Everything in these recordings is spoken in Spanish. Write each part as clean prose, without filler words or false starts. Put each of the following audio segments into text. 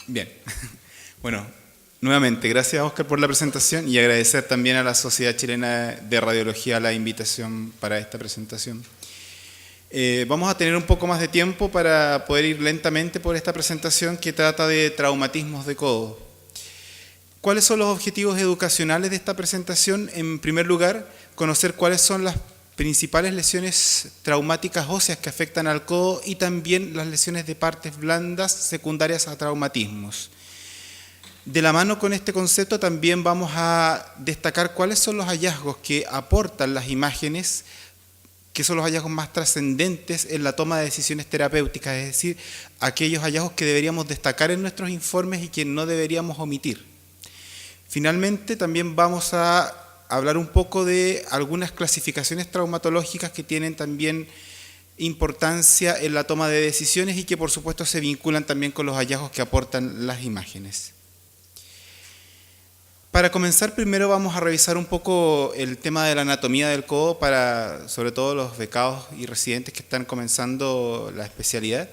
Bien. Bueno, nuevamente, gracias Oscar por la presentación y agradecer también a la Sociedad Chilena de Radiología la invitación para esta presentación. Vamos a tener un poco más de tiempo para poder ir lentamente por esta presentación que trata de traumatismos de codo. ¿Cuáles son los objetivos educacionales de esta presentación? En primer lugar, conocer cuáles son las principales lesiones traumáticas óseas que afectan al codo y también las lesiones de partes blandas secundarias a traumatismos. De la mano con este concepto también vamos a destacar cuáles son los hallazgos que aportan las imágenes, que son los hallazgos más trascendentes en la toma de decisiones terapéuticas, es decir, aquellos hallazgos que deberíamos destacar en nuestros informes y que no deberíamos omitir. Finalmente, también vamos a hablar un poco de algunas clasificaciones traumatológicas que tienen también importancia en la toma de decisiones y que por supuesto se vinculan también con los hallazgos que aportan las imágenes. Para comenzar, primero vamos a revisar un poco el tema de la anatomía del codo para, sobre todo, los becados y residentes que están comenzando la especialidad.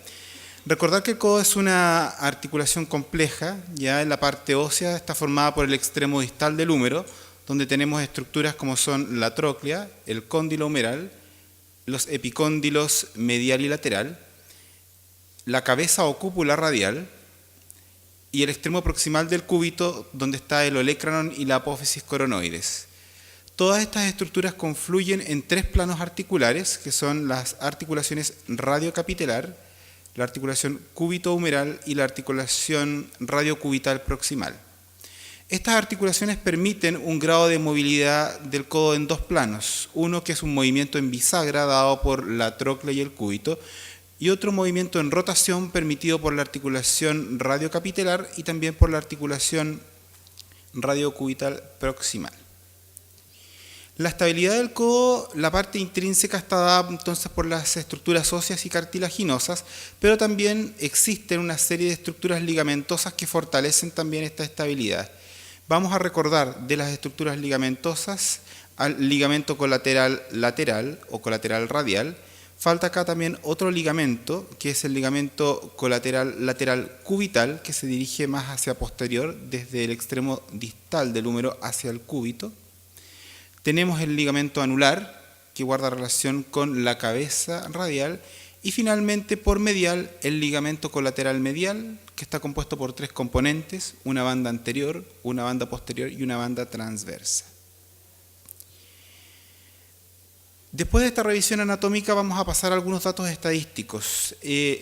Recordar que el codo es una articulación compleja, ya en la parte ósea está formada por el extremo distal del húmero, donde tenemos estructuras como son la tróclea, el cóndilo humeral, los epicóndilos medial y lateral, la cabeza o cúpula radial, y el extremo proximal del cúbito, donde está el olecranon y la apófisis coronoides. Todas estas estructuras confluyen en tres planos articulares, que son las articulaciones radiocapitelar, la articulación cúbito-humeral y la articulación radiocubital proximal. Estas articulaciones permiten un grado de movilidad del codo en dos planos, uno que es un movimiento en bisagra dado por la tróclea y el cúbito, y otro movimiento en rotación permitido por la articulación radiocapitelar y también por la articulación radiocubital proximal. La estabilidad del codo, la parte intrínseca está dada entonces por las estructuras óseas y cartilaginosas, pero también existen una serie de estructuras ligamentosas que fortalecen también esta estabilidad. Vamos a recordar de las estructuras ligamentosas al ligamento colateral lateral o colateral radial. Falta acá también otro ligamento, que es el ligamento colateral lateral cubital, que se dirige más hacia posterior, desde el extremo distal del húmero hacia el cúbito. Tenemos el ligamento anular, que guarda relación con la cabeza radial. Y finalmente, por medial, el ligamento colateral medial, que está compuesto por tres componentes, una banda anterior, una banda posterior y una banda transversa. Después de esta revisión anatómica vamos a pasar a algunos datos estadísticos.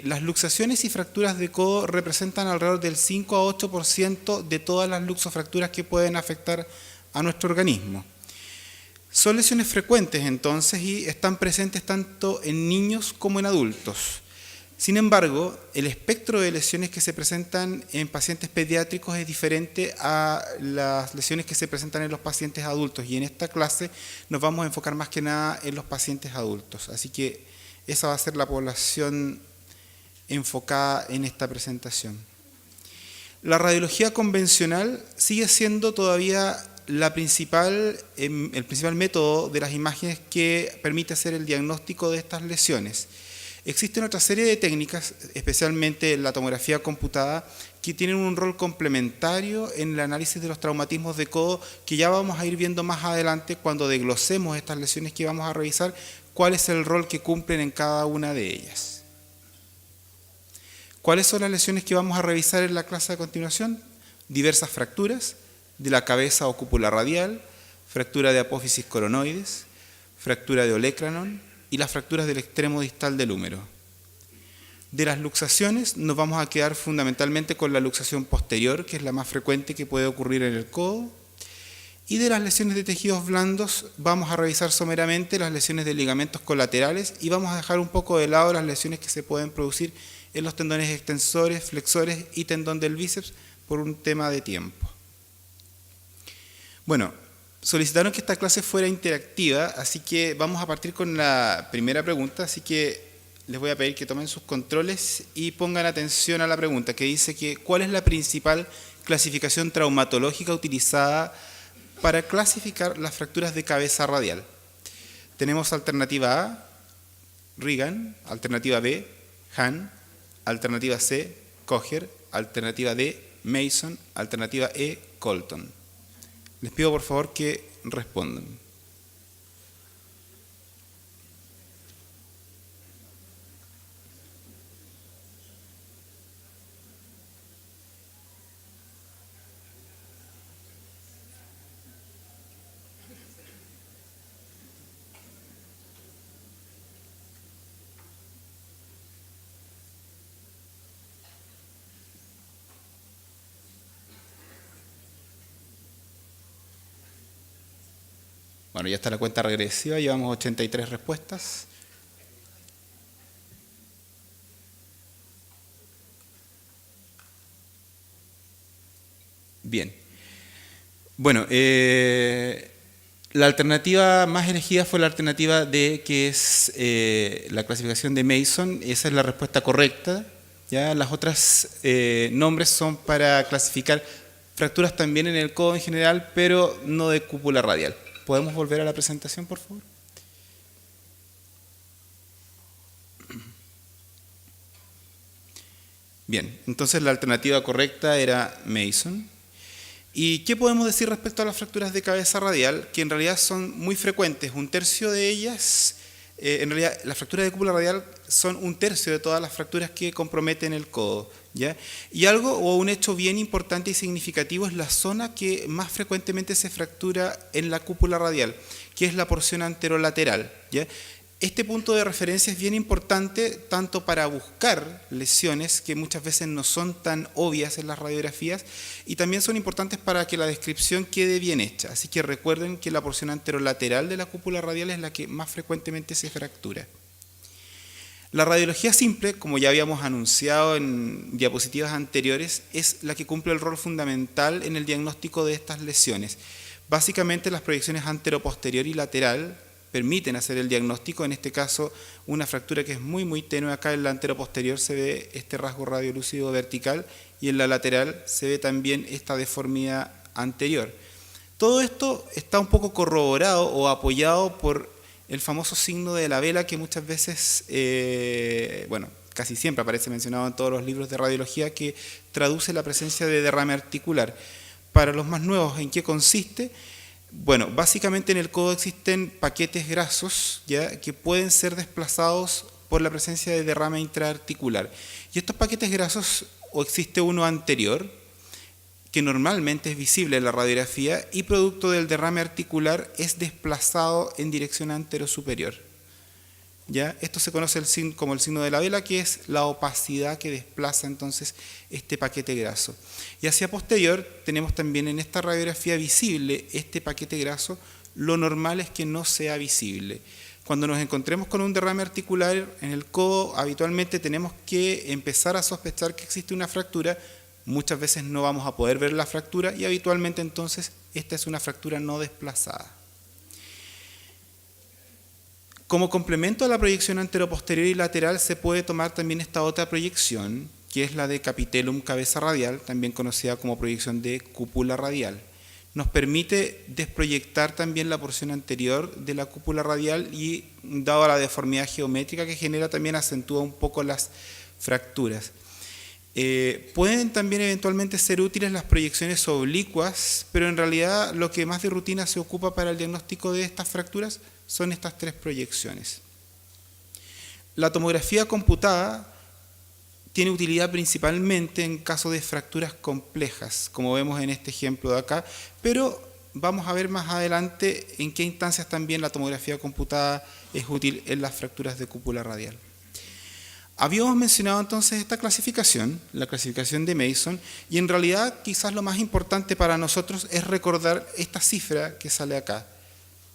Las luxaciones y fracturas de codo representan alrededor del 5 a 8% de todas las luxofracturas que pueden afectar a nuestro organismo. Son lesiones frecuentes entonces y están presentes tanto en niños como en adultos. Sin embargo, el espectro de lesiones que se presentan en pacientes pediátricos es diferente a las lesiones que se presentan en los pacientes adultos y en esta clase nos vamos a enfocar más que nada en los pacientes adultos. Así que esa va a ser la población enfocada en esta presentación. La radiología convencional sigue siendo todavía el principal método de las imágenes que permite hacer el diagnóstico de estas lesiones. Existen otra serie de técnicas, especialmente la tomografía computada, que tienen un rol complementario en el análisis de los traumatismos de codo, que ya vamos a ir viendo más adelante cuando desglosemos estas lesiones que vamos a revisar, cuál es el rol que cumplen en cada una de ellas. ¿Cuáles son las lesiones que vamos a revisar en la clase a continuación? Diversas fracturas de la cabeza o cúpula radial, fractura de apófisis coronoides, fractura de olecranon, y las fracturas del extremo distal del húmero. De las luxaciones nos vamos a quedar fundamentalmente con la luxación posterior, que es la más frecuente que puede ocurrir en el codo, y de las lesiones de tejidos blandos vamos a revisar someramente las lesiones de ligamentos colaterales y vamos a dejar un poco de lado las lesiones que se pueden producir en los tendones extensores, flexores y tendón del bíceps por un tema de tiempo. Bueno, solicitaron que esta clase fuera interactiva, así que vamos a partir con la primera pregunta, así que les voy a pedir que tomen sus controles y pongan atención a la pregunta que dice que ¿cuál es la principal clasificación traumatológica utilizada para clasificar las fracturas de cabeza radial? Tenemos alternativa A, Regan, alternativa B, Hahn, alternativa C, Kocher alternativa D, Mason, alternativa E, Colton. Les pido por favor que respondan. Bueno, ya está la cuenta regresiva, llevamos 83 respuestas. Bien. Bueno, la alternativa más elegida fue la alternativa D, que es la clasificación de Mason. Esa es la respuesta correcta. ¿Ya? Las otras nombres son para clasificar fracturas también en el codo en general, pero no de cúpula radial. ¿Podemos volver a la presentación, por favor? Bien, entonces la alternativa correcta era Mason. ¿Y qué podemos decir respecto a las fracturas de cabeza radial? Que en realidad son muy frecuentes. Un tercio de ellas, en realidad las fracturas de cúpula radial son un tercio de todas las fracturas que comprometen el codo, ¿ya? Y algo o un hecho bien importante y significativo es la zona que más frecuentemente se fractura en la cúpula radial, que es la porción anterolateral, ¿ya? Este punto de referencia es bien importante tanto para buscar lesiones que muchas veces no son tan obvias en las radiografías y también son importantes para que la descripción quede bien hecha. Así que recuerden que la porción anterolateral de la cúpula radial es la que más frecuentemente se fractura. La radiología simple, como ya habíamos anunciado en diapositivas anteriores, es la que cumple el rol fundamental en el diagnóstico de estas lesiones. Básicamente las proyecciones anteroposterior y lateral permiten hacer el diagnóstico, en este caso una fractura que es muy tenue. Acá en la anteroposterior se ve este rasgo radiolúcido vertical y en la lateral se ve también esta deformidad anterior. Todo esto está un poco corroborado o apoyado por el famoso signo de la vela que muchas veces, bueno, casi siempre aparece mencionado en todos los libros de radiología, que traduce la presencia de derrame articular. Para los más nuevos, ¿en qué consiste? Bueno, básicamente en el codo existen paquetes grasos, ¿ya?, que pueden ser desplazados por la presencia de derrame intraarticular. Y estos paquetes grasos, o existe uno anterior, que normalmente es visible en la radiografía, y producto del derrame articular es desplazado en dirección anterosuperior. ¿Ya? Esto se conoce como el signo de la vela, que es la opacidad que desplaza entonces este paquete graso. Y hacia posterior tenemos también en esta radiografía visible este paquete graso. Lo normal es que no sea visible. Cuando nos encontremos con un derrame articular en el codo, habitualmente tenemos que empezar a sospechar que existe una fractura. Muchas veces no vamos a poder ver la fractura y habitualmente entonces esta es una fractura no desplazada. Como complemento a la proyección anteroposterior y lateral se puede tomar también esta otra proyección, que es la de capitellum cabeza radial, también conocida como proyección de cúpula radial. Nos permite desproyectar también la porción anterior de la cúpula radial y, dado la deformidad geométrica que genera, también acentúa un poco las fracturas. Pueden también eventualmente ser útiles las proyecciones oblicuas, pero en realidad lo que más de rutina se ocupa para el diagnóstico de estas fracturas son estas tres proyecciones. La tomografía computada tiene utilidad principalmente en caso de fracturas complejas, como vemos en este ejemplo de acá, pero vamos a ver más adelante en qué instancias también la tomografía computada es útil en las fracturas de cúpula radial. Habíamos mencionado entonces esta clasificación, la clasificación de Mason, y en realidad quizás lo más importante para nosotros es recordar esta cifra que sale acá,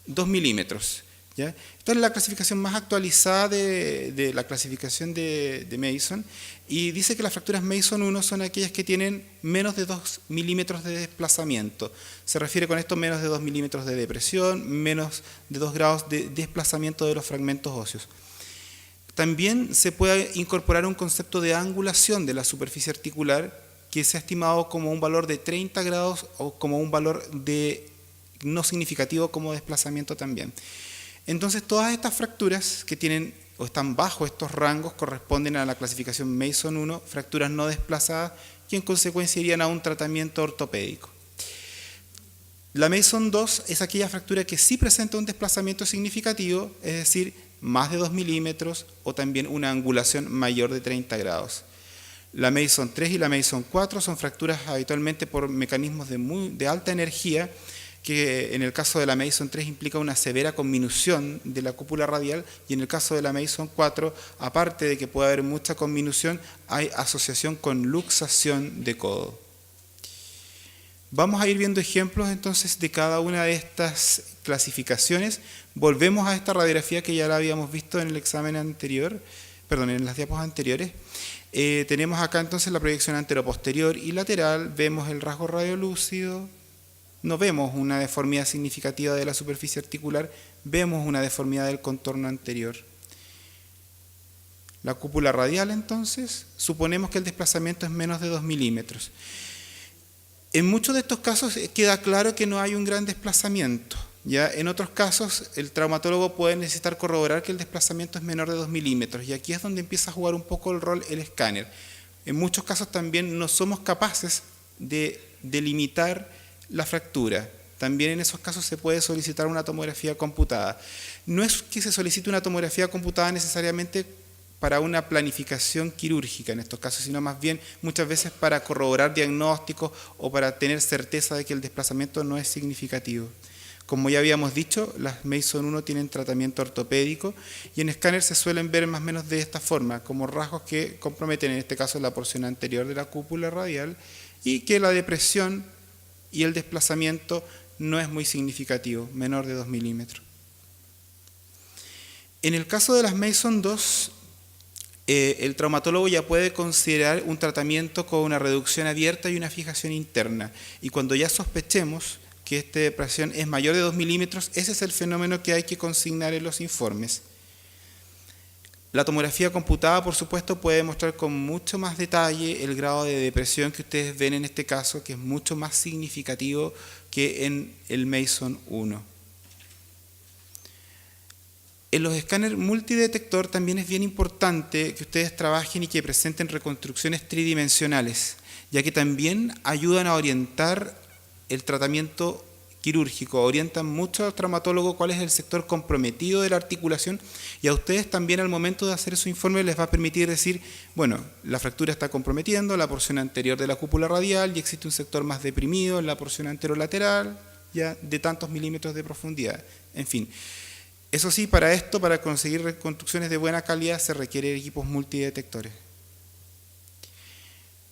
2 milímetros. ¿Ya? Esta es la clasificación más actualizada de la clasificación de Mason, y dice que las fracturas Mason 1 son aquellas que tienen menos de 2 milímetros de desplazamiento. Se refiere con esto menos de 2 milímetros de depresión, menos de 2 grados de desplazamiento de los fragmentos óseos. También se puede incorporar un concepto de angulación de la superficie articular que se ha estimado como un valor de 30 grados o como un valor de no significativo como desplazamiento también. Entonces todas estas fracturas que tienen o están bajo estos rangos corresponden a la clasificación Mason 1, fracturas no desplazadas, y en consecuencia irían a un tratamiento ortopédico. La Mason 2 es aquella fractura que sí presenta un desplazamiento significativo, es decir, más de 2 milímetros o también una angulación mayor de 30 grados. La Mason 3 y la Mason 4 son fracturas habitualmente por mecanismos de alta energía, que en el caso de la Mason 3 implica una severa conminución de la cúpula radial, y en el caso de la Mason 4, aparte de que puede haber mucha conminución, hay asociación con luxación de codo. Vamos a ir viendo ejemplos entonces de cada una de estas clasificaciones. Volvemos a esta radiografía que ya la habíamos visto en el examen anterior, en las diapos anteriores. Tenemos acá entonces la proyección anteroposterior y lateral, vemos el rasgo radiolúcido, no vemos una deformidad significativa de la superficie articular, vemos una deformidad del contorno anterior. La cúpula radial entonces, suponemos que el desplazamiento es menos de 2 milímetros. En muchos de estos casos queda claro que no hay un gran desplazamiento. Ya en otros casos, el traumatólogo puede necesitar corroborar que el desplazamiento es menor de 2 milímetros, y aquí es donde empieza a jugar un poco el rol el escáner. En muchos casos también no somos capaces de delimitar la fractura. También en esos casos se puede solicitar una tomografía computada. No es que se solicite una tomografía computada necesariamente para una planificación quirúrgica en estos casos, sino más bien muchas veces para corroborar diagnósticos o para tener certeza de que el desplazamiento no es significativo. Como ya habíamos dicho, las Mason 1 tienen tratamiento ortopédico y en escáner se suelen ver más o menos de esta forma, como rasgos que comprometen en este caso la porción anterior de la cúpula radial y que la depresión y el desplazamiento no es muy significativo, menor de 2 milímetros. En el caso de las Mason 2, el traumatólogo ya puede considerar un tratamiento con una reducción abierta y una fijación interna. Y cuando ya sospechemos que esta depresión es mayor de 2 milímetros, ese es el fenómeno que hay que consignar en los informes. La tomografía computada, por supuesto, puede mostrar con mucho más detalle el grado de depresión que ustedes ven en este caso, que es mucho más significativo que en el Mason 1. En los escáneres multidetector también es bien importante que ustedes trabajen y que presenten reconstrucciones tridimensionales, ya que también ayudan a orientar el tratamiento quirúrgico, orientan mucho al traumatólogo cuál es el sector comprometido de la articulación, y a ustedes también al momento de hacer su informe les va a permitir decir, bueno, la fractura está comprometiendo la porción anterior de la cúpula radial y existe un sector más deprimido en la porción anterolateral, ya de tantos milímetros de profundidad, en fin. Eso sí, para esto, para conseguir reconstrucciones de buena calidad, se requieren equipos multidetectores.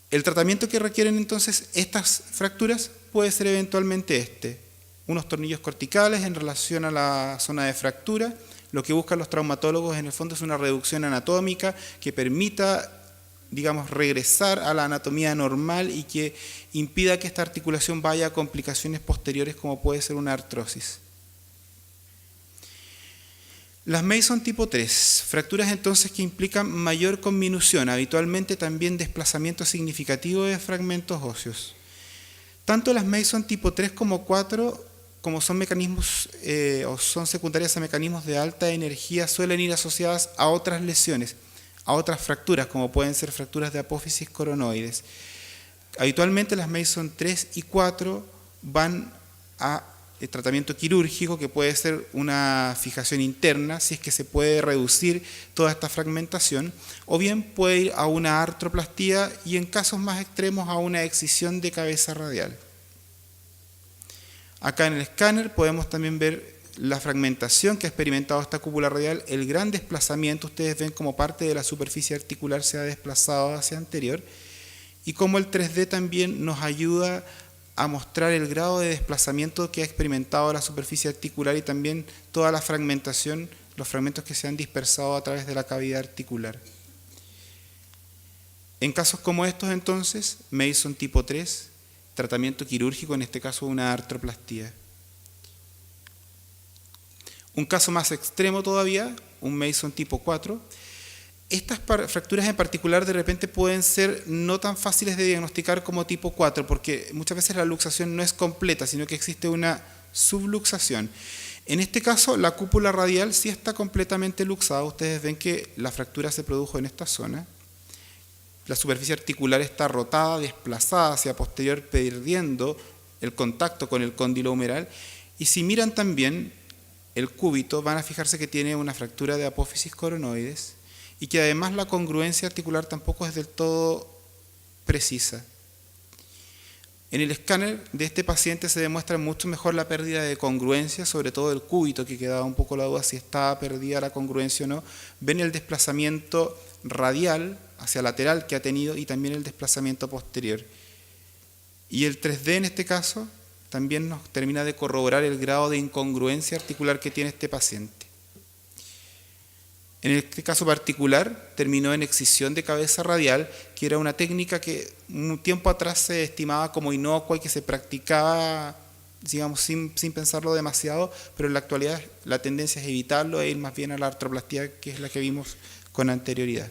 El tratamiento que requieren entonces estas fracturas puede ser eventualmente unos tornillos corticales en relación a la zona de fractura. Lo que buscan los traumatólogos en el fondo es una reducción anatómica que permita, digamos, regresar a la anatomía normal y que impida que esta articulación vaya a complicaciones posteriores como puede ser una artrosis. Las Mason tipo 3, fracturas entonces que implican mayor conminución, habitualmente también desplazamiento significativo de fragmentos óseos. Tanto las Mason tipo 3 como 4, como son mecanismos o son secundarias a mecanismos de alta energía, suelen ir asociadas a otras lesiones, a otras fracturas, como pueden ser fracturas de apófisis coronoides. Habitualmente las Mason 3 y 4 van a el tratamiento quirúrgico, que puede ser una fijación interna, si es que se puede reducir toda esta fragmentación, o bien puede ir a una artroplastía y en casos más extremos a una excisión de cabeza radial. Acá en el escáner podemos también ver la fragmentación que ha experimentado esta cúpula radial, el gran desplazamiento, ustedes ven como parte de la superficie articular se ha desplazado hacia anterior, y como el 3D también nos ayuda a mostrar el grado de desplazamiento que ha experimentado la superficie articular y también toda la fragmentación, los fragmentos que se han dispersado a través de la cavidad articular. En casos como estos entonces, Mason tipo 3, tratamiento quirúrgico, en este caso una artroplastía. Un caso más extremo todavía, un Mason tipo 4, estas fracturas en particular de repente pueden ser no tan fáciles de diagnosticar como tipo 4, porque muchas veces la luxación no es completa, sino que existe una subluxación. En este caso, la cúpula radial sí está completamente luxada. Ustedes ven que la fractura se produjo en esta zona. la superficie articular está rotada, desplazada hacia posterior, perdiendo el contacto con el cóndilo humeral. Y si miran también el cúbito, van a fijarse que tiene una fractura de apófisis coronoides y que además la congruencia articular tampoco es del todo precisa. En el escáner de este paciente se demuestra mucho mejor la pérdida de congruencia, sobre todo el cúbito, que quedaba un poco la duda si estaba perdida la congruencia o no. Ven el desplazamiento radial hacia lateral que ha tenido y también el desplazamiento posterior. Y el 3D en este caso también nos termina de corroborar el grado de incongruencia articular que tiene este paciente. En este caso particular terminó en excisión de cabeza radial, que era una técnica que un tiempo atrás se estimaba como inocua y que se practicaba, digamos, sin pensarlo demasiado, pero en la actualidad la tendencia es evitarlo e ir más bien a la artroplastía, que es la que vimos con anterioridad.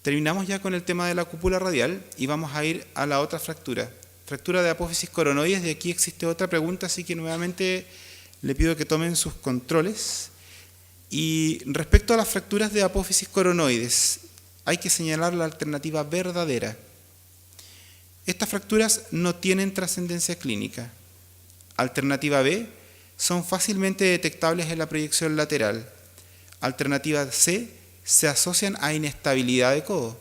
Terminamos ya con el tema de la cúpula radial y vamos a ir a la otra fractura. Fractura de apófisis coronoides. De aquí existe otra pregunta, así que nuevamente le pido que tomen sus controles. Y respecto a las fracturas de apófisis coronoides, hay que señalar la alternativa verdadera. Estas fracturas no tienen trascendencia clínica. Alternativa B, son fácilmente detectables en la proyección lateral. Alternativa C, se asocian a inestabilidad de codo.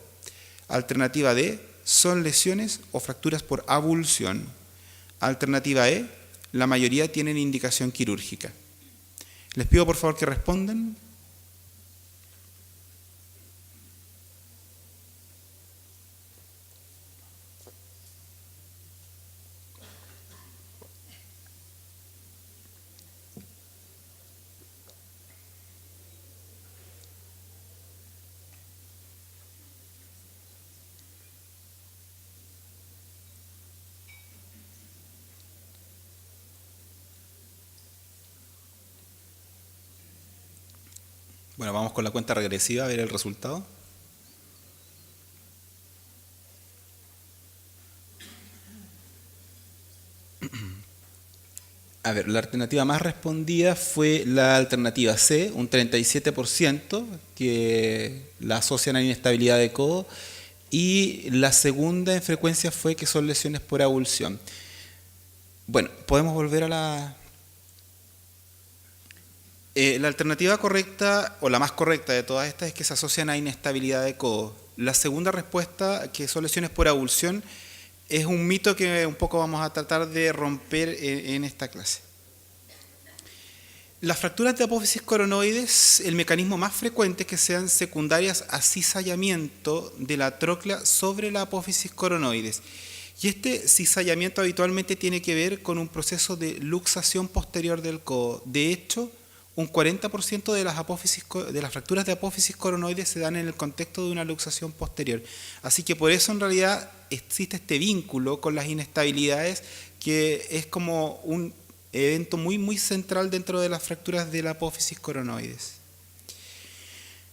Alternativa D, son lesiones o fracturas por avulsión. Alternativa E, la mayoría tienen indicación quirúrgica. Les pido por favor que respondan. Bueno, vamos con la cuenta regresiva a ver el resultado. A ver, la alternativa más respondida fue la alternativa C, un 37%, que la asocian a inestabilidad de codo, y la segunda en frecuencia fue que son lesiones por avulsión. Bueno, podemos volver a la alternativa correcta, o la más correcta de todas estas, es que se asocian a inestabilidad de codo. La segunda respuesta, que son lesiones por avulsión, es un mito que un poco vamos a tratar de romper en esta clase. Las fracturas de apófisis coronoides, el mecanismo más frecuente es que sean secundarias a cizallamiento de la tróclea sobre la apófisis coronoides. Y este cizallamiento habitualmente tiene que ver con un proceso de luxación posterior del codo. De hecho, un 40% de las fracturas de apófisis coronoides se dan en el contexto de una luxación posterior. Así que por eso en realidad existe este vínculo con las inestabilidades, que es como un evento muy central dentro de las fracturas de la apófisis coronoides.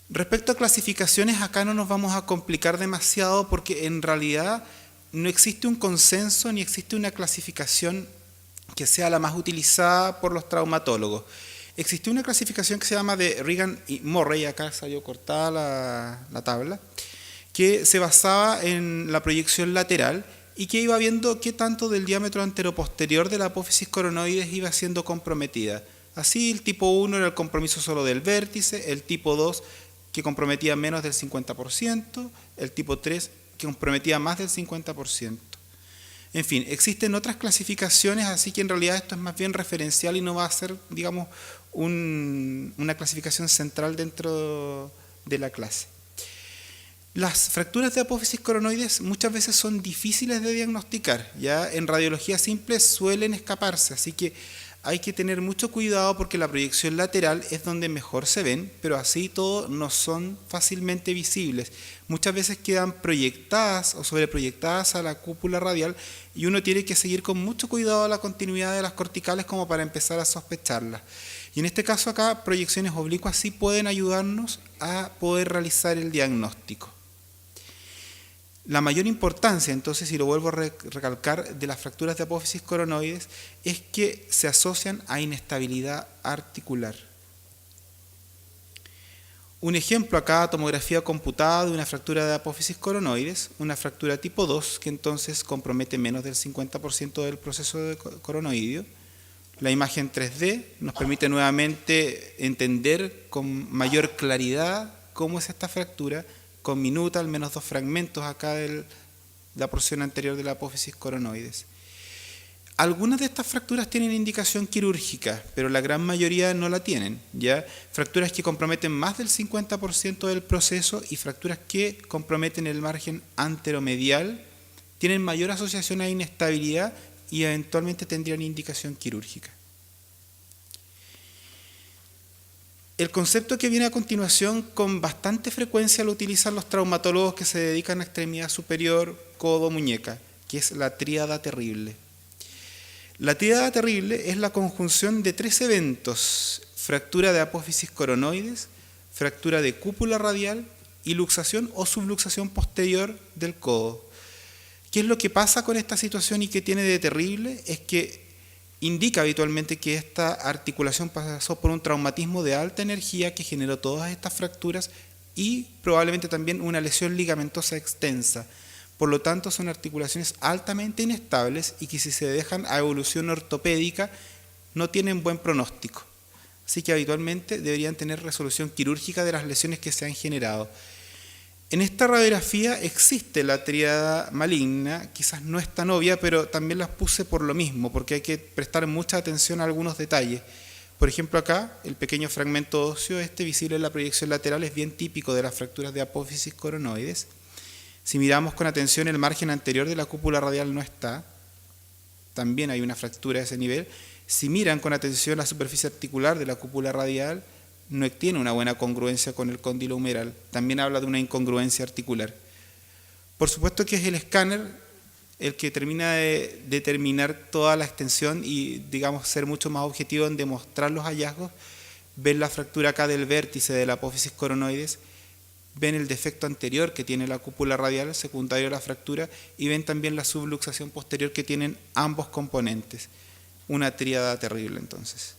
Respecto a clasificaciones, acá no nos vamos a complicar demasiado porque en realidad no existe un consenso ni existe una clasificación que sea la más utilizada por los traumatólogos. Existe una clasificación que se llama de Regan y Morrey, acá salió cortada la tabla, que se basaba en la proyección lateral y que iba viendo qué tanto del diámetro anteroposterior de la apófisis coronoides iba siendo comprometida. Así, el tipo 1 era el compromiso solo del vértice, el tipo 2 que comprometía menos del 50%, el tipo 3 que comprometía más del 50%. En fin, existen otras clasificaciones, así que en realidad esto es más bien referencial y no va a ser, digamos, una clasificación central dentro de la clase. Las fracturas de apófisis coronoides muchas veces son difíciles de diagnosticar, ya en radiología simple suelen escaparse, así que hay que tener mucho cuidado porque la proyección lateral es donde mejor se ven, pero así todo no son fácilmente visibles. Muchas veces quedan proyectadas o sobreproyectadas a la cúpula radial y uno tiene que seguir con mucho cuidado la continuidad de las corticales como para empezar a sospecharlas. Y en este caso acá, proyecciones oblicuas sí pueden ayudarnos a poder realizar el diagnóstico. La mayor importancia, entonces, y lo vuelvo a recalcar, de las fracturas de apófisis coronoides es que se asocian a inestabilidad articular. Un ejemplo acá, tomografía computada de una fractura de apófisis coronoides, una fractura tipo 2 que entonces compromete menos del 50% del proceso de coronoideo. La imagen 3D nos permite nuevamente entender con mayor claridad cómo es esta fractura, con minuta, al menos 2 fragmentos acá de la porción anterior de la apófisis coronoides. Algunas de estas fracturas tienen indicación quirúrgica, pero la gran mayoría no la tienen, ¿ya? Fracturas que comprometen más del 50% del proceso y fracturas que comprometen el margen anteromedial tienen mayor asociación a inestabilidad y eventualmente tendrían indicación quirúrgica. El concepto que viene a continuación con bastante frecuencia lo utilizan los traumatólogos que se dedican a extremidad superior, codo, muñeca, que es la tríada terrible. La tríada terrible es la conjunción de 3 eventos: fractura de apófisis coronoides, fractura de cúpula radial y luxación o subluxación posterior del codo. ¿Qué es lo que pasa con esta situación y qué tiene de terrible? Es que indica habitualmente que esta articulación pasó por un traumatismo de alta energía que generó todas estas fracturas y probablemente también una lesión ligamentosa extensa. Por lo tanto, son articulaciones altamente inestables y que si se dejan a evolución ortopédica no tienen buen pronóstico. Así que habitualmente deberían tener resolución quirúrgica de las lesiones que se han generado. En esta radiografía existe la tríada maligna, quizás no es tan obvia, pero también las puse por lo mismo, porque hay que prestar mucha atención a algunos detalles. Por ejemplo, acá, el pequeño fragmento óseo visible en la proyección lateral es bien típico de las fracturas de apófisis coronoides. Si miramos con atención, el margen anterior de la cúpula radial no está, también hay una fractura a ese nivel. Si miran con atención la superficie articular de la cúpula radial, no tiene una buena congruencia con el cóndilo humeral, también habla de una incongruencia articular. Por supuesto que es el escáner el que termina de determinar toda la extensión y, digamos, ser mucho más objetivo en demostrar los hallazgos. Ven la fractura acá del vértice de la apófisis coronoides, ven el defecto anterior que tiene la cúpula radial, secundario a la fractura, y ven también la subluxación posterior que tienen ambos componentes. Una tríada terrible, entonces.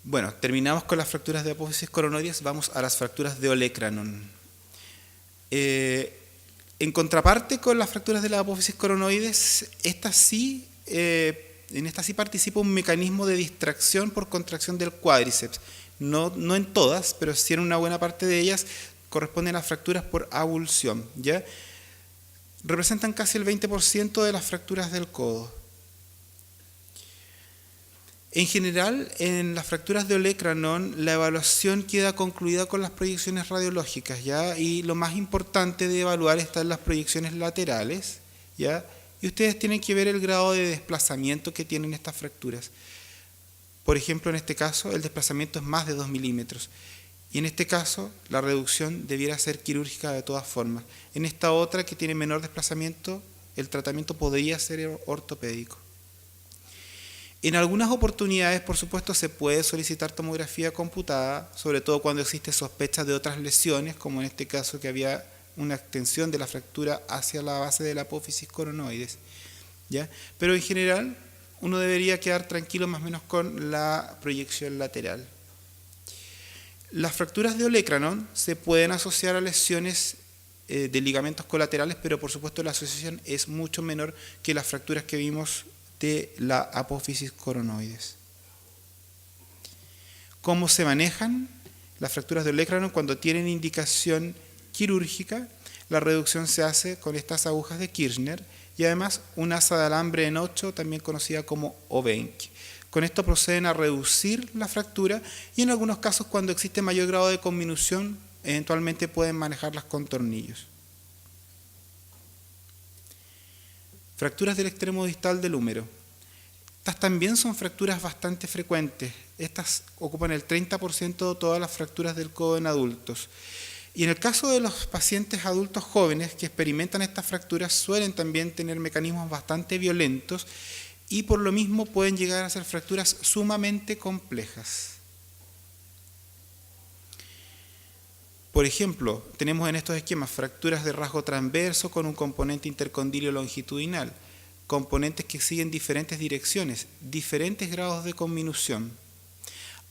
Bueno, terminamos con las fracturas de apófisis coronoides, vamos a las fracturas de olecranon. En contraparte con las fracturas de la apófisis coronoides, en esta sí participa un mecanismo de distracción por contracción del cuádriceps. No en todas, pero sí en una buena parte de ellas corresponden a fracturas por avulsión, ¿ya? Representan casi el 20% de las fracturas del codo. En general, en las fracturas de olecranon, la evaluación queda concluida con las proyecciones radiológicas, ¿ya? Y lo más importante de evaluar están las proyecciones laterales, ¿ya? Y ustedes tienen que ver el grado de desplazamiento que tienen estas fracturas. Por ejemplo, en este caso, el desplazamiento es más de 2 milímetros. Y en este caso, la reducción debiera ser quirúrgica de todas formas. En esta otra, que tiene menor desplazamiento, el tratamiento podría ser ortopédico. En algunas oportunidades, por supuesto, se puede solicitar tomografía computada, sobre todo cuando existe sospecha de otras lesiones, como en este caso que había una extensión de la fractura hacia la base de la apófisis coronoides, ¿ya? Pero en general, uno debería quedar tranquilo más o menos con la proyección lateral. Las fracturas de olecranon se pueden asociar a lesiones de ligamentos colaterales, pero por supuesto la asociación es mucho menor que las fracturas que vimos de la apófisis coronoides. ¿Cómo se manejan las fracturas de olecranon? Cuando tienen indicación quirúrgica, la reducción se hace con estas agujas de Kirchner y además un asa de alambre en 8, también conocida como Obenki. Con esto proceden a reducir la fractura y en algunos casos, cuando existe mayor grado de conminución, eventualmente pueden manejarlas con tornillos. Fracturas del extremo distal del húmero. Estas también son fracturas bastante frecuentes. Estas ocupan el 30% de todas las fracturas del codo en adultos. Y en el caso de los pacientes adultos jóvenes que experimentan estas fracturas, suelen también tener mecanismos bastante violentos y por lo mismo pueden llegar a ser fracturas sumamente complejas. Por ejemplo, tenemos en estos esquemas fracturas de rasgo transverso con un componente intercondilio longitudinal, componentes que siguen diferentes direcciones, diferentes grados de conminución.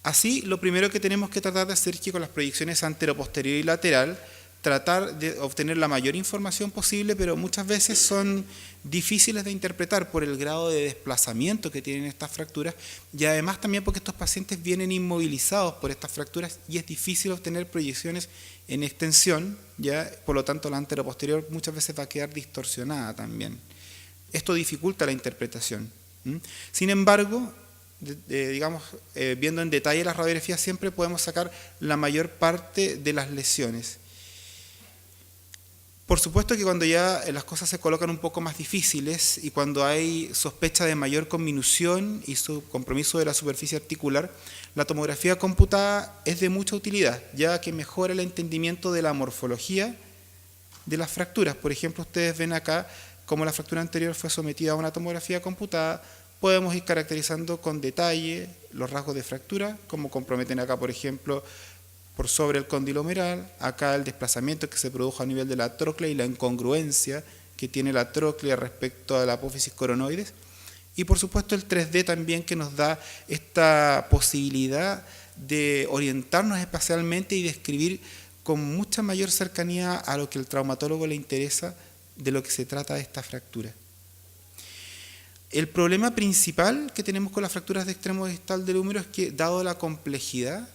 Así, lo primero que tenemos que tratar de hacer es que con las proyecciones antero-posterior y lateral, tratar de obtener la mayor información posible, pero muchas veces son difíciles de interpretar por el grado de desplazamiento que tienen estas fracturas y además también porque estos pacientes vienen inmovilizados por estas fracturas y es difícil obtener proyecciones en extensión, ¿ya? Por lo tanto la antero-posterior muchas veces va a quedar distorsionada también. Esto dificulta la interpretación. Sin embargo, viendo en detalle las radiografías siempre podemos sacar la mayor parte de las lesiones. Por supuesto que cuando ya las cosas se colocan un poco más difíciles y cuando hay sospecha de mayor conminución y su compromiso de la superficie articular, la tomografía computada es de mucha utilidad, ya que mejora el entendimiento de la morfología de las fracturas. Por ejemplo, ustedes ven acá cómo la fractura anterior fue sometida a una tomografía computada. Podemos ir caracterizando con detalle los rasgos de fractura, como comprometen acá, por ejemplo, por sobre el cóndilo humeral, acá el desplazamiento que se produjo a nivel de la tróclea y la incongruencia que tiene la tróclea respecto a la apófisis coronoides, y por supuesto el 3D también que nos da esta posibilidad de orientarnos espacialmente y describir con mucha mayor cercanía a lo que el traumatólogo le interesa de lo que se trata de esta fractura. El problema principal que tenemos con las fracturas de extremo distal del húmero es que, dado la complejidad,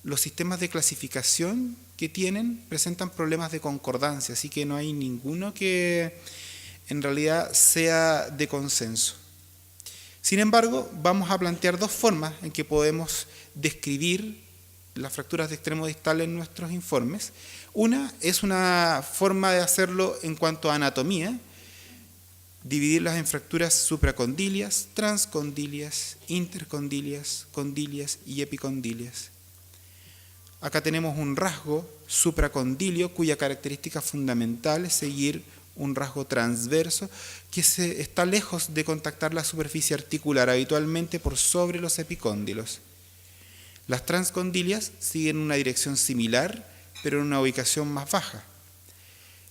los sistemas de clasificación que tienen presentan problemas de concordancia, así que no hay ninguno que en realidad sea de consenso. Sin embargo, vamos a plantear dos formas en que podemos describir las fracturas de extremo distal en nuestros informes. Una es una forma de hacerlo en cuanto a anatomía, dividirlas en fracturas supracondilias, transcondilias, intercondilias, condilias y epicondilias. Acá tenemos un rasgo supracondilio cuya característica fundamental es seguir un rasgo transverso que está lejos de contactar la superficie articular, habitualmente por sobre los epicóndilos. Las transcondilias siguen una dirección similar, pero en una ubicación más baja.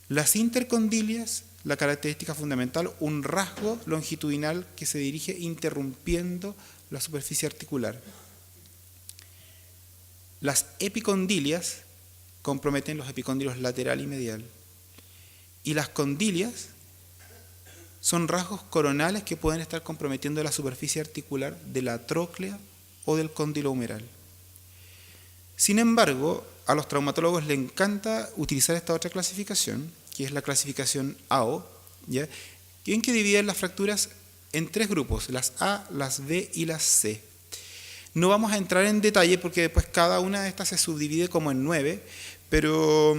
Las intercondilias, la característica fundamental, un rasgo longitudinal que se dirige interrumpiendo la superficie articular. Las epicondilias comprometen los epicóndilos lateral y medial. Y las condilias son rasgos coronales que pueden estar comprometiendo la superficie articular de la tróclea o del cóndilo humeral. Sin embargo, a los traumatólogos les encanta utilizar esta otra clasificación, que es la clasificación AO, ¿ya? En que dividen las fracturas en tres grupos, las A, las B y las C. No vamos a entrar en detalle porque después cada una de estas se subdivide como en 9, pero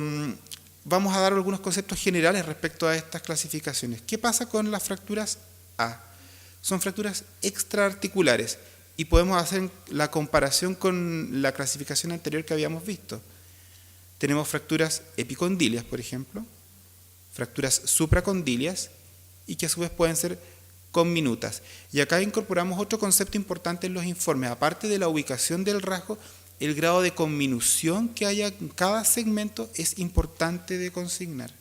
vamos a dar algunos conceptos generales respecto a estas clasificaciones. ¿Qué pasa con las fracturas A? Son fracturas extraarticulares y podemos hacer la comparación con la clasificación anterior que habíamos visto. Tenemos fracturas epicondilias, por ejemplo, fracturas supracondilias y que a su vez pueden ser conminutas. Y acá incorporamos otro concepto importante en los informes. Aparte de la ubicación del rasgo, el grado de conminución que haya en cada segmento es importante de consignar.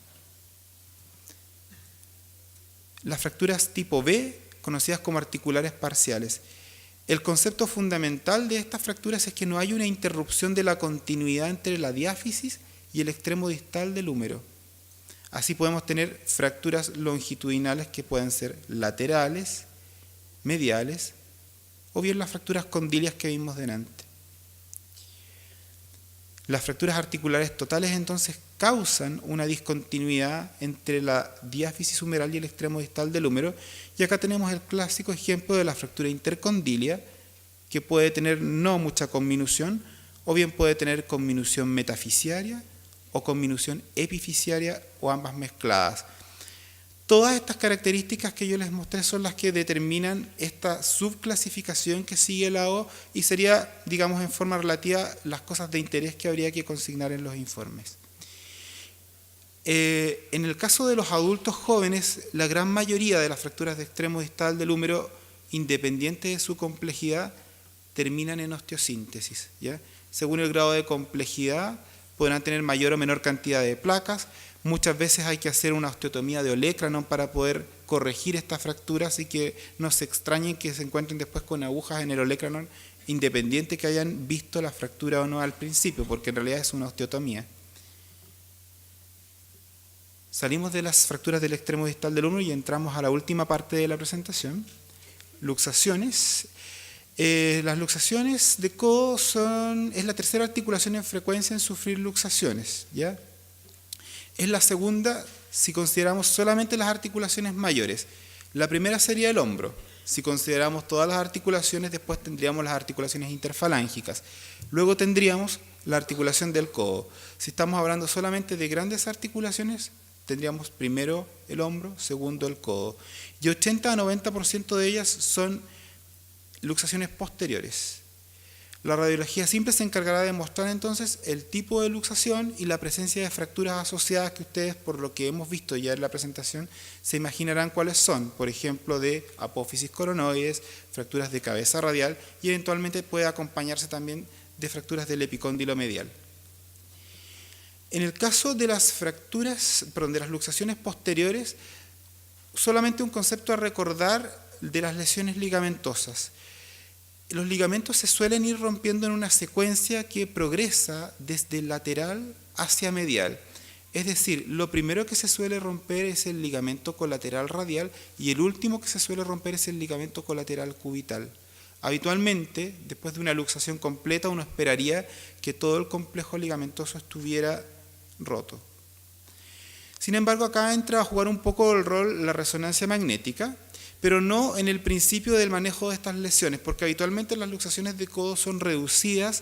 Las fracturas tipo B, conocidas como articulares parciales. El concepto fundamental de estas fracturas es que no hay una interrupción de la continuidad entre la diáfisis y el extremo distal del húmero. Así podemos tener fracturas longitudinales que pueden ser laterales, mediales, o bien las fracturas condilias que vimos delante. Las fracturas articulares totales entonces causan una discontinuidad entre la diáfisis humeral y el extremo distal del húmero, y acá tenemos el clásico ejemplo de la fractura intercondilia, que puede tener no mucha conminución, o bien puede tener conminución metafisiaria o conminución epifisiaria o ambas mezcladas. Todas estas características que yo les mostré son las que determinan esta subclasificación que sigue la O y sería, digamos, en forma relativa las cosas de interés que habría que consignar en los informes. En el caso de los adultos jóvenes, la gran mayoría de las fracturas de extremo distal del húmero, independiente de su complejidad, terminan en osteosíntesis, ¿ya? Según el grado de complejidad, podrán tener mayor o menor cantidad de placas. Muchas veces hay que hacer una osteotomía de olecranon para poder corregir estas fracturas y que no se extrañen que se encuentren después con agujas en el olecranon independiente que hayan visto la fractura o no al principio, porque en realidad es una osteotomía. Salimos de las fracturas del extremo distal del húmero y entramos a la última parte de la presentación, luxaciones. Las luxaciones de codo es la tercera articulación en frecuencia en sufrir luxaciones, ¿ya? Es la segunda si consideramos solamente las articulaciones mayores. La primera sería el hombro. Si consideramos todas las articulaciones, después tendríamos las articulaciones interfalángicas. Luego tendríamos la articulación del codo. Si estamos hablando solamente de grandes articulaciones, tendríamos primero el hombro, segundo el codo. Y 80 a 90% de ellas son luxaciones posteriores. La radiología simple se encargará de mostrar entonces el tipo de luxación y la presencia de fracturas asociadas que ustedes, por lo que hemos visto ya en la presentación, se imaginarán cuáles son. Por ejemplo, de apófisis coronoides, fracturas de cabeza radial y eventualmente puede acompañarse también de fracturas del epicóndilo medial. En el caso de las fracturas, de las luxaciones posteriores, solamente un concepto a recordar de las lesiones ligamentosas. Los ligamentos se suelen ir rompiendo en una secuencia que progresa desde lateral hacia medial. Es decir, lo primero que se suele romper es el ligamento colateral radial y el último que se suele romper es el ligamento colateral cubital. Habitualmente, después de una luxación completa, uno esperaría que todo el complejo ligamentoso estuviera roto. Sin embargo, acá entra a jugar un poco el rol la resonancia magnética, pero no en el principio del manejo de estas lesiones, porque habitualmente las luxaciones de codo son reducidas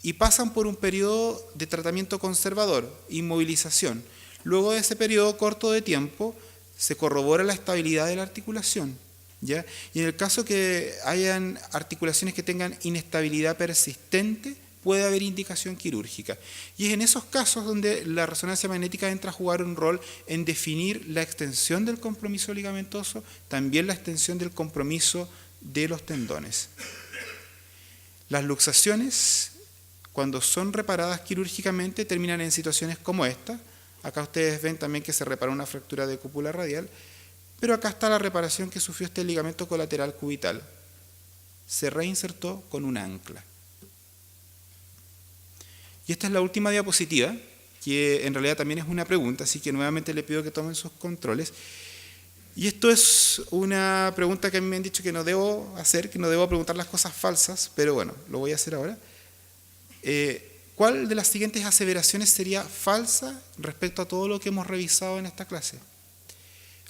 y pasan por un periodo de tratamiento conservador, inmovilización. Luego de ese periodo corto de tiempo, se corrobora la estabilidad de la articulación, ¿ya? Y en el caso que hayan articulaciones que tengan inestabilidad persistente, puede haber indicación quirúrgica. Y es en esos casos donde la resonancia magnética entra a jugar un rol en definir la extensión del compromiso ligamentoso, también la extensión del compromiso de los tendones. Las luxaciones, cuando son reparadas quirúrgicamente, terminan en situaciones como esta. Acá ustedes ven también que se repara una fractura de cúpula radial, pero acá está la reparación que sufrió este ligamento colateral cubital. Se reinsertó con un ancla. Y esta es la última diapositiva, que en realidad también es una pregunta, así que nuevamente le pido que tomen sus controles. Y esto es una pregunta que a mí me han dicho que no debo hacer, que no debo preguntar las cosas falsas, pero bueno, lo voy a hacer ahora. ¿Cuál de las siguientes aseveraciones sería falsa respecto a todo lo que hemos revisado en esta clase?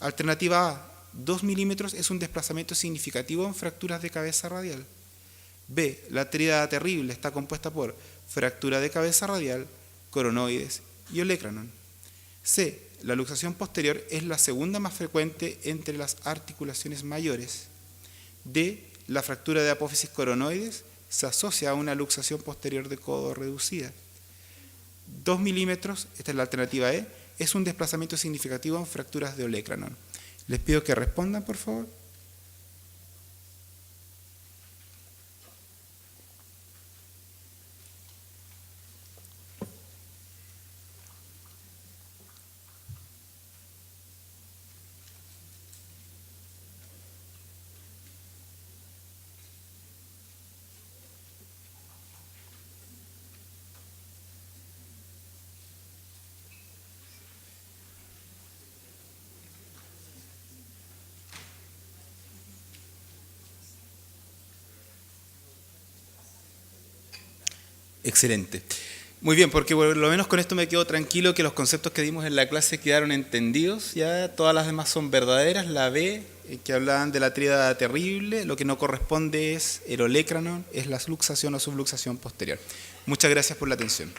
Alternativa A, 2 milímetros es un desplazamiento significativo en fracturas de cabeza radial. B, la tríada terrible está compuesta por fractura de cabeza radial, coronoides y olecranon. C, la luxación posterior es la segunda más frecuente entre las articulaciones mayores. D, la fractura de apófisis coronoides se asocia a una luxación posterior de codo reducida. 2 milímetros, esta es la alternativa E, es un desplazamiento significativo en fracturas de olecranon. Les pido que respondan, por favor. Excelente. Muy bien, porque por lo menos con esto me quedo tranquilo que los conceptos que dimos en la clase quedaron entendidos, ya todas las demás son verdaderas. La B, que hablaban de la tríada terrible, lo que no corresponde es el olecranon, es la luxación o subluxación posterior. Muchas gracias por la atención.